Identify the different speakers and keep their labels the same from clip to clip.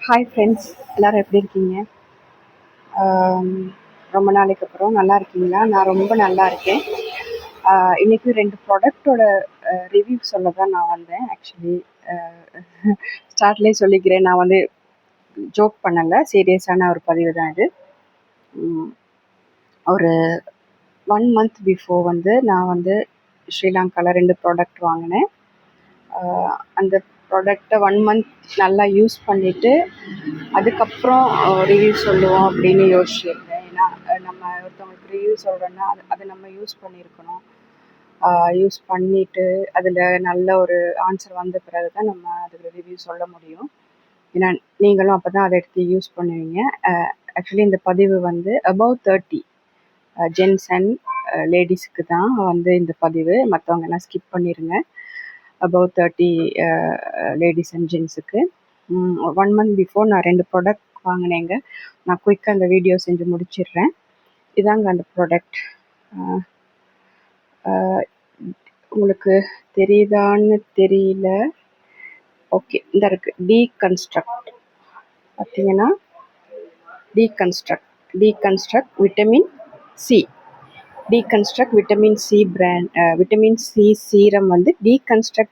Speaker 1: Hi friends, எல்லோரும் எப்படி இருக்கீங்க? ஆம், ரொம்ப நாளைக்கு அப்புறம் நல்லா இருக்கீங்களா? நான் ரொம்ப நல்லா இருக்கேன். இன்றைக்கி 2 ப்ராடக்டோட ரிவ்யூ சொல்ல தான் நான் வந்தேன். ஆக்சுவலி ஸ்டார்ட்லேயே சொல்லிக்கிறேன், நான் வந்து ஜோக் பண்ணலை, சீரியஸான ஒரு பதிவு தான் இது. ஒரு 1 மந்த் பிஃபோர் வந்து நான் வந்து ஸ்ரீலங்காவில் 2 ப்ராடக்ட் வாங்கினேன். அந்த ப்ராடக்டை 1 மந்த் நல்லா யூஸ் பண்ணிவிட்டு அதுக்கப்புறம் ரிவ்யூ சொல்லுவோம் அப்படின்னு யோசிச்சிருந்தேன். ஏன்னா நம்ம ஒருத்தவங்களுக்கு ரிவ்யூ சொல்கிறோன்னா அதை நம்ம யூஸ் பண்ணியிருக்கணும். யூஸ் பண்ணிவிட்டு அதில் நல்ல ஒரு ஆன்சர் வந்த பிறகு தான் நம்ம அதில் ரிவ்யூ சொல்ல முடியும். ஏன்னா நீங்களும் அப்போ தான் அதை எடுத்து யூஸ் பண்ணுவீங்க. ஆக்சுவலி இந்த பதிவு வந்து அபவ் 30 ஜென்ஸ் அண்ட் லேடிஸுக்கு தான் வந்து இந்த பதிவு. மற்றவங்க எல்லாம் ஸ்கிப் பண்ணிடுங்க. அபவ் 30 லேடிஸ் அண்ட் ஜென்ஸுக்கு 1 மந்த் பிஃபோர் நான் 2 ப்ராடக்ட் வாங்கினேங்க. நான் குயிக்காக அந்த வீடியோ செஞ்சு முடிச்சிடுறேன். இதாங்க அந்த ப்ராடக்ட். உங்களுக்கு தெரியுதான்னு தெரியல. ஓகே, இந்த இருக்குது டீகன்ஸ்ட்ரக்ட். பார்த்தீங்கன்னா deconstruct vitamin C. Deconstruct vitamin C brand, vitamin C serum வந்து டீகன்ஸ்ட்ரக்ட்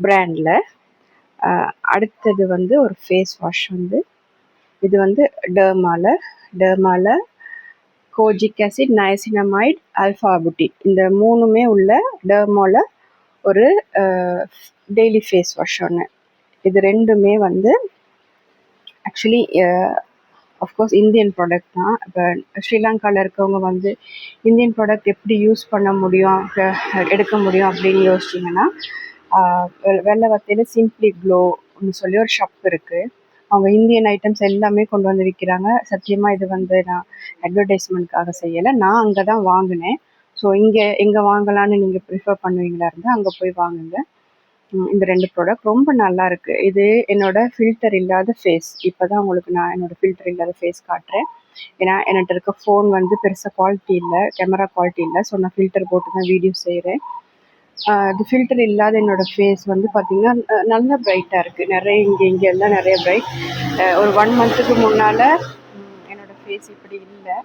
Speaker 1: பிராண்டில். அடுத்தது வந்து ஒரு ஃபேஸ் வாஷ் வந்து இது வந்து டெர்மால கோஜிக் ஆசிட், நயசினமைட், ஆல்ஃபா-புட்டின் இந்த 3மே உள்ள டெர்மால ஒரு டெய்லி ஃபேஸ் வாஷ் ஒன்று. இது 2மே வந்து ஆக்சுவலி அஃப்கோர்ஸ் இந்தியன் ப்ராடக்ட் தான். இப்போ ஸ்ரீலங்காவில் இருக்கவங்க வந்து இந்தியன் ப்ராடக்ட் எப்படி யூஸ் பண்ண முடியும், எடுக்க முடியும் அப்படின்னு யோசிச்சிங்கன்னா, வெள்ளவத்தையில் சிம்ப்ளி க்ளோன்னு சொல்லி ஒரு ஷாப் இருக்குது. அவங்க இந்தியன் ஐட்டம்ஸ் எல்லாமே கொண்டு வந்து விற்கிறாங்க. சத்தியமாக இது வந்து நான் அட்வர்டைஸ்மெண்ட்காக செய்யலை, நான் அங்கே தான் வாங்கினேன். ஸோ எங்கே வாங்கலான்னு நீங்கள் ப்ரிஃபர் பண்ணுவீங்களா இருந்தால் அங்கே போய் வாங்குங்க. இந்த 2 ப்ராடக்ட் ரொம்ப நல்லா இருக்குது. இது என்னோடய ஃபில்டர் இல்லாத ஃபேஸ். இப்போ தான் உங்களுக்கு நான் என்னோடய ஃபில்டர் இல்லாத ஃபேஸ் காட்டுறேன். ஏன்னா என்கிட்ட இருக்க ஃபோன் வந்து பெருசாக குவாலிட்டி இல்லை, கேமரா குவாலிட்டி இல்லை. ஸோ நான் ஃபில்டர் போட்டு தான் வீடியோ செய்கிறேன். இது ஃபில்டர் இல்லாத என்னோடய ஃபேஸ் வந்து பார்த்திங்கன்னா நல்லா ப்ரைட்டாக இருக்குது. நிறைய இங்கே எல்லாம் நிறைய ப்ரைட். ஒரு 1 மந்த்துக்கு முன்னால் என்னோடய ஃபேஸ் இப்படி இல்லை,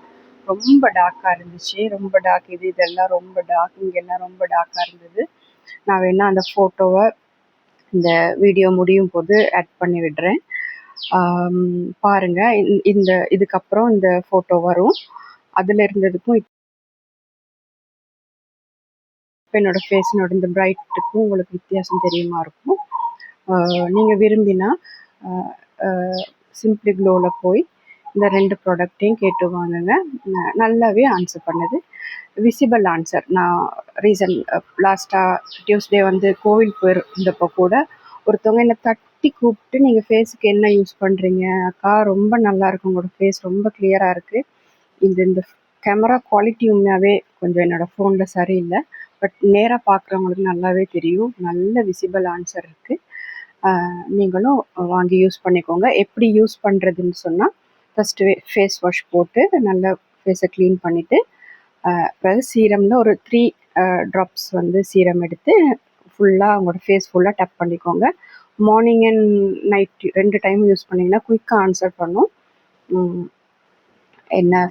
Speaker 1: ரொம்ப டார்க்காக இருந்துச்சு. ரொம்ப டார்க், இதெல்லாம் ரொம்ப டார்க், இங்கெல்லாம் ரொம்ப டார்க்காக இருந்தது. நான் வேணால் அந்த ஃபோட்டோவை இந்த வீடியோ முடியும் போது ஆட் பண்ணி விடுறேன், பாருங்கள். இதுக்கப்புறம் இந்த ஃபோட்டோ வரும். அதில் இருந்ததுக்கும் இப்போ என்னோடய ஃபேஸினோட இந்த ப்ரைட்டுக்கும் உங்களுக்கு வித்தியாசம் தெரியுமா இருக்கும். நீங்கள் விரும்பினா சிம்ப்ளி க்ளோவில் போய் இந்த 2 ப்ராடக்டையும் கேட்டு வாங்குங்க. நல்லாவே ஆன்சர் பண்ணுது, விசிபிள் ஆன்சர். நான் லாஸ்ட்டாக டியூஸ்டே வந்து கோவில் போயிருந்தப்போ கூட ஒருத்தவங்க என்னை தட்டி கூப்பிட்டு, நீங்கள் ஃபேஸுக்கு என்ன யூஸ் பண்ணுறீங்க அக்கா, ரொம்ப நல்லாயிருக்கு, உங்களோட ஃபேஸ் ரொம்ப கிளியராக இருக்குது. இந்த கேமரா குவாலிட்டி உண்மையாகவே கொஞ்சம் என்னோடய ஃபோனில் சரியில்லை, பட் நேராக பார்க்குறவங்களுக்கு நல்லாவே தெரியும். நல்ல விசிபிள் ஆன்சர் இருக்குது. நீங்களும் வாங்கி யூஸ் பண்ணிக்கோங்க. எப்படி யூஸ் பண்ணுறதுன்னு சொன்னால், ஃபஸ்ட்டு ஃபேஸ் வாஷ் போட்டு நல்லா ஃபேஸை க்ளீன் பண்ணிவிட்டு அப்புறம் சீரமில் ஒரு 3 ட்ராப்ஸ் வந்து சீரம் எடுத்து ஃபுல்லாக உங்களோட ஃபேஸ் ஃபுல்லாக டப் பண்ணிக்கோங்க. Morning and night 2 time use பண்ணிங்கன்னா குயிக்காக ஆன்சர் பண்ணும்.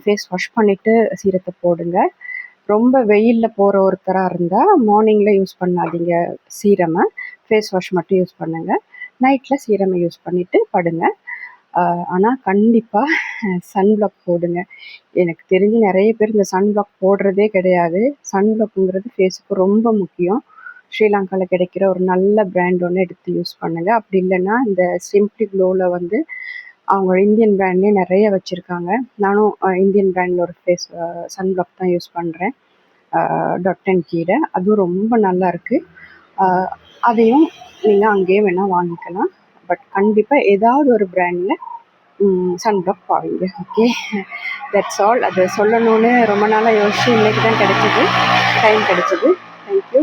Speaker 1: ஃபேஸ் வாஷ் பண்ணிவிட்டு சீரத்தை போடுங்க. ரொம்ப வெயிலில் போகிற ஒருத்தராக இருந்தால் மார்னிங்கில் யூஸ் பண்ணாதீங்க சீரமை, ஃபேஸ் வாஷ் மட்டும் யூஸ் பண்ணுங்கள். நைட்டில் சீரமை யூஸ் பண்ணிவிட்டு படுங்க. ஆனால் கண்டிப்பாக சன்பிளாக் போடுங்க. எனக்கு தெரிஞ்சு நிறைய பேர் இந்த சன்பிளாக் போடுறதே கிடையாது. சன்பிளாக்குங்கிறது ஃபேஸுக்கு ரொம்ப முக்கியம். ஸ்ரீலங்காவில் கிடைக்கிற ஒரு நல்ல பிராண்ட் ஒன்று எடுத்து யூஸ் பண்ணுங்கள். அப்படி இல்லைன்னா இந்த சிம்ப்ளி க்ளோவில் வந்து அவங்க இந்தியன் பிராண்ட்லேயே நிறைய வச்சுருக்காங்க. நானும் இந்தியன் பிராண்டில் ஒரு சன்பிளாக் தான் யூஸ் பண்ணுறேன், டாட் கீரை. அதுவும் ரொம்ப நல்லா இருக்குது. அதையும் நீங்கள் அங்கேயே வேணால் வாங்கிக்கலாம். பட் கண்டிப்பாக ஏதாவது ஒரு பிராண்டில் சன்பிளாக் வாங்குங்க. Okay, that's all. அதை சொல்லணும்னு ரொம்ப நாளாக யோசிச்சு இன்றைக்கி தான் டைம் கிடைச்சிது. தேங்க்யூ.